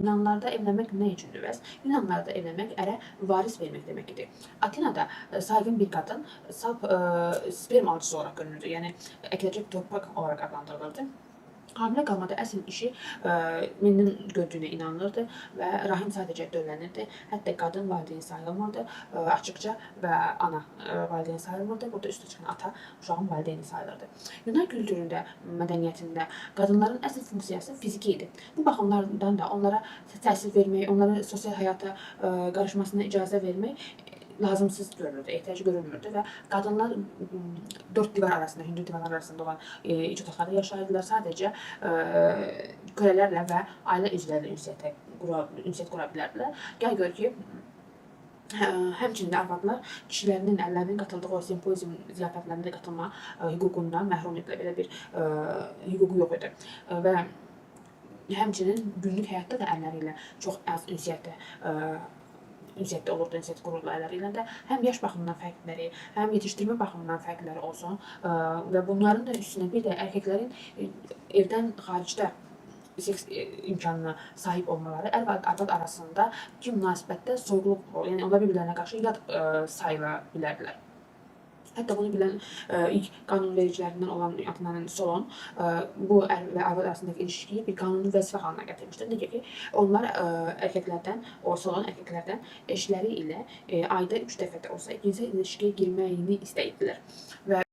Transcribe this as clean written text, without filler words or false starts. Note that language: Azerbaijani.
Yunanlarda evlənmək nə üçündür bəs? Yunanlarda evlənmək ərə varis vermək demək idi. Atinada saygın bir qadın sap sperm alıcısı olaraq görünürdü. Yəni əkiləcək torpaq olaraq adlandırılırdı. Hamilə qalmada əsl işi məndən gördüyünə inanılırdı və rahim sadəcə dövlənirdi. Hətta qadın valideyn sayılmırdı, açıqca və ana valideyn sayılmırdı. Burada üstə çıxan ata uşağın valideyni sayılırdı. Yunan kültüründə, mədəniyyətində qadınların əsl funksiyası fiziki idi. Bu baxımlardan da onlara təhsil vermək, onların sosial həyata qarışmasına icazə vermək lazımsız görülürdü, ehtiyac görülmürdü və qadınlar dörd divar arasında, hündür divarlar arasında olan iç otaqlarda yaşayırdılar. Sadəcə kölələrlə və ailə üzvləri ünsiyyət qura bilərdilər. Gəl gör ki, həmçinin də arvadlar kişilərinin əllərinin qatıldığı o simpozium ziyafətlərində qatılma hüququndan məhrum edilə, belə bir hüququ yox idi. Və həmçinin günlük həyatda da əlləri ilə çox az ünsiyyətdə olurdu, ünsiyyət qururdu əlləri ilə də. Həm yaş baxımından fərqləri, həm yetişdirmə baxımından fərqləri olsun və bunların da üstünə bir də erkəklərin evdən xaricdə seks imkanına sahib olmaları ər və arvad arasında ki münasibətdə soyuqluq, yəni onlar bir-birlərinə qarşı yad sayıla bilərdilər. Hətta bunu bilən ilk qanunvericilərindən olan Atinanın Solon bu ər və arvad arasındakı ilişkiyi bir qanuni vəzifə halına gətirmişdir. Necə ki, onlar Solon erkəklərdən eşləri ilə ayda 3 dəfə də olsa cinsel ilişkiyə girməyini istəyirdilər. Və